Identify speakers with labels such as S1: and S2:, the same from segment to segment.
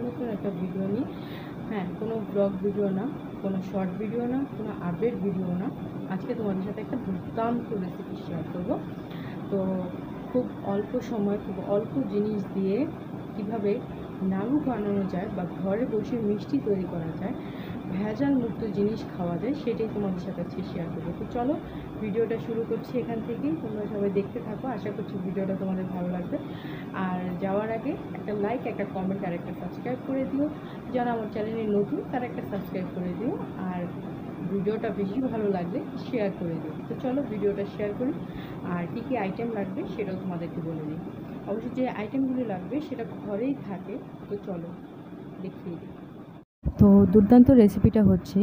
S1: নতুন একটা ভিডিও নিয়ে। হ্যাঁ, কোনো ব্লগ ভিডিও না, কোনো শর্ট ভিডিও না, কোনো আপডেট ভিডিও না। আজকে তোমাদের সাথে একটা দুর্দান্ত রেসিপি শেয়ার করব। তো খুব অল্প সময়, খুব অল্প জিনিস দিয়ে কিভাবে নাড়ু বানানো যায় বা ঘরে বসে মিষ্টি তৈরি করা যায়, ভেজাল মুক্ত জিনিস খাওয়া যায়, সেটাই তোমাদের সাথে আজকে শেয়ার করবো। তো চলো ভিডিওটা শুরু করছি এখান থেকেই। তোমরা সবাই দেখতে থাকো, আশা করছি ভিডিওটা তোমাদের ভালো লাগবে। আর যাওয়ার আগে একটা লাইক, একটা কমেন্ট আর একটা সাবস্ক্রাইব করে দিও। যারা আমার চ্যানেলে নতুন তারা একটা সাবস্ক্রাইব করে দিও, আর ভিডিওটা বেশি ভালো লাগলে শেয়ার করে দিও। তো চলো ভিডিওটা শেয়ার করি। আর কী কী আইটেম লাগবে সেটাও তোমাদেরকে বলে দিই। অবশ্যই যে আইটেমগুলি লাগবে সেটা ঘরেই থাকে। তো চলো দেখিয়ে দিই। তো দুর্দান্ত রেসিপিটা হচ্ছে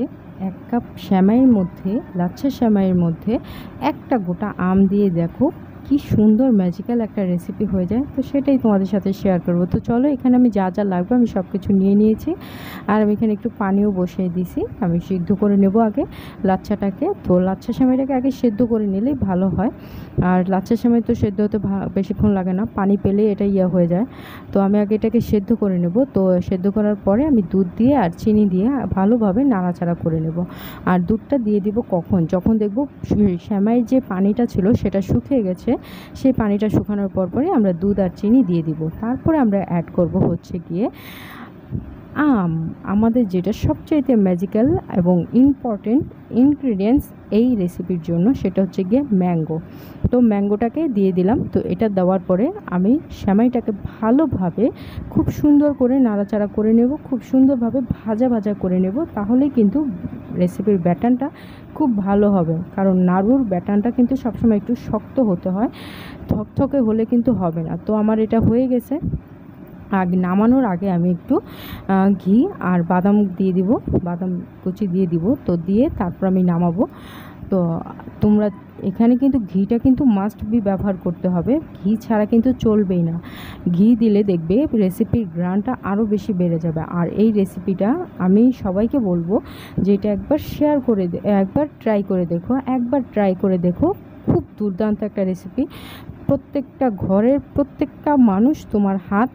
S1: 1 কাপ সেমাইয়ের মধ্যে, লাচ্ছা সেমাইয়ের মধ্যে একটা গোটা আম দিয়ে দেখো কি সুন্দর ম্যাজিক্যাল একটা রেসিপি হয়ে যায়। তো সেটাই তোমাদের সাথে শেয়ার করব। তো চলো এখানে আমি যা যা লাগবে আমি সব কিছু নিয়ে নিয়েছি। আর আমি এখানে একটু পানিও বসিয়ে দিছি, আমি সিদ্ধ করে নেব আগে লাচ্ছাটাকে। তো লাচ্ছা সেমাইটাকে আগে সেদ্ধ করে নিলেই ভালো হয়। আর লাচ্ছা সেমাই তো সেদ্ধ হতে বেশিক্ষণ লাগে না, পানি পেলেই এটা হয়ে যায়। তো আমি আগে এটাকে সেদ্ধ করে নেব। তো সেদ্ধ করার পরে আমি দুধ দিয়ে আর চিনি দিয়ে ভালোভাবে নাড়াচাড়া করে নেব। আর দুধটা দিয়ে দিব কখন, যখন দেখব সেমাইয়ের যে পানিটা ছিল সেটা শুকিয়ে গেছে। সেই পানিটা শুকানোর পরে আমরা দুধ আর চিনি দিয়ে দিব। তারপরে আমরা অ্যাড করব হচ্ছে গিয়ে আম। আমাদের যেটা সবচাইতে ম্যাজিক্যাল এবং ইম্পর্টেন্ট ইনগ্রিডিয়েন্টস এই রেসিপির জন্য, সেটা হচ্ছে গিয়ে ম্যাঙ্গো। তো ম্যাঙ্গোটাকে দিয়ে দিলাম। তো এটা দেওয়ার পরে আমি সেমাইটাকে ভালোভাবে খুব সুন্দর করে নাড়াচাড়া করে নেব, খুব সুন্দরভাবে ভাজা ভাজা করে নেব। তাহলেই কিন্তু রেসিপির ব্যাটারটা খুব ভালো হবে। কারণ নাড়ুর ব্যাটারটা কিন্তু সবসময় একটু শক্ত হতে হয়, থকথকে হলে কিন্তু হবে না। তো আমার এটা হয়ে গেছে। আগে নামানোর আগে আমি একটু ঘি আর বাদাম দিয়ে দিব, বাদাম কুচি দিয়ে দিব। তো দিয়ে তারপর আমি নামাবো। তো তোমরা এখানে কিন্তু ঘিটা কিন্তু মাস্ট বি ব্যবহার করতে হবে, ঘি ছাড়া কিন্তু চলবেই না। ঘি দিলে দেখবে রেসিপির গ্রানটা আরও বেশি বেড়ে যাবে। আর এই রেসিপিটা আমি সবাইকে বলবো যে এটা একবার শেয়ার করে একবার ট্রাই করে দেখো, একবার ট্রাই করে দেখো। খুব দুর্দান্ত একটা রেসিপি। প্রত্যেকটা ঘরের প্রত্যেকটা মানুষ তোমার হাত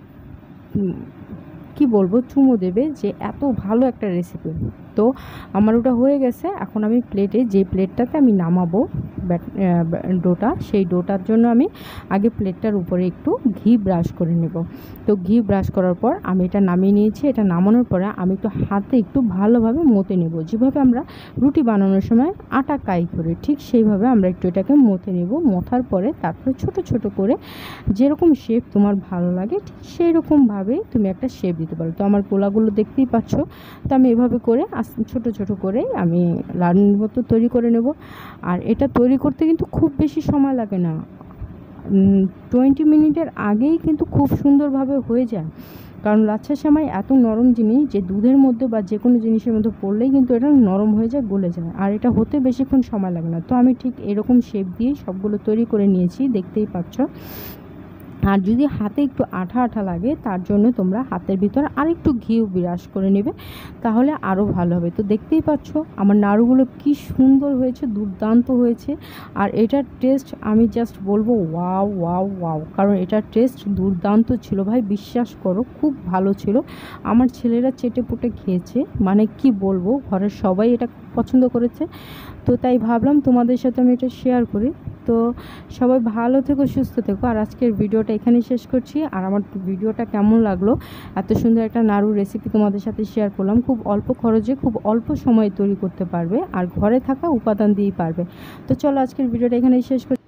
S1: কি বলবো চুমো দেবে যে এত ভালো একটা রেসিপি। তো আমার ওটা হয়ে গেছে। এখন আমি প্লেটে, যে প্লেটটাতে আমি নামাবো ডোটা, সেই ডোটার জন্য আমি আগে প্লেটটার উপরে একটু ঘি ব্রাশ করে নেব। তো ঘি ব্রাশ করার পর আমি এটা নামিয়ে নিয়েছি। এটা নামানোর পরে আমি একটু হাতে একটু ভালোভাবে মতে নেব, যেভাবে আমরা রুটি বানানোর সময় আটা কাই করি ঠিক সেইভাবে আমরা একটু এটাকে মতে নেব। মথার পরে তারপরে ছোট ছোট করে যেরকম শেপ তোমার ভালো লাগে ঠিক সেই রকমভাবেই তুমি একটা শেপ দিতে পারো। তো আমার গোলাগুলো দেখতেই পাচ্ছ। তো আমি এভাবে করে ছোট ছোট করে আমি লাড্ডুর মতো তৈরি করে নেব। আর এটা তৈরি করতে কিন্তু খুব বেশি সময় লাগে না, 20 মিনিটের আগেই কিন্তু খুব সুন্দরভাবে হয়ে যায়। কারণ লাচ্ছা সেমাই এত নরম জিনিস যে দুধের মধ্যে বা যে কোনো জিনিসের মধ্যে পড়লেই কিন্তু এটা নরম হয়ে যায়, গলে যায়। আর এটা হতে বেশিক্ষণ সময় লাগে না। তো আমি ঠিক এরকম শেপ দিয়েই সবগুলো তৈরি করে নিয়েছি, দেখতেই পাচ্ছ। আর যদি হাতে একটু আঠা আঠা লাগে তার জন্য তোমরা হাতের ভিতর আরেকটু ঘি ব্রাশ করে নেবে, তাহলে আরও ভালো হবে। তো দেখতেই পাচ্ছ আমার নাড়ুগুলো কি সুন্দর হয়েছে, দুর্দান্ত হয়েছে। আর এটার টেস্ট আমি জাস্ট বলবো ওয়াও ওয়াও ওয়াও। কারণ এটার টেস্ট দুর্দান্ত ছিল ভাই, বিশ্বাস করো খুব ভালো ছিল। আমার ছেলেরা চেটে পুটে খেয়েছে, মানে কি বলবো, ঘরের সবাই এটা পছন্দ করেছে। তো তাই ভাবলাম তোমাদের সাথে আমি এটা শেয়ার করি। তো সবাই ভালো থেকো, সুস্থ থেকো। আর আজকের ভিডিওটা এখানেই শেষ করছি। আর আমার ভিডিওটা কেমন লাগলো, এত সুন্দর একটা নাড়ু রেসিপি তোমাদের সাথে শেয়ার করলাম। খুব অল্প খরচে খুব অল্প সময়ে তৈরি করতে পারবে, আর ঘরে থাকা উপাদান দিয়েই পারবে। তো চলো আজকের ভিডিওটা এখানেই শেষ করছি।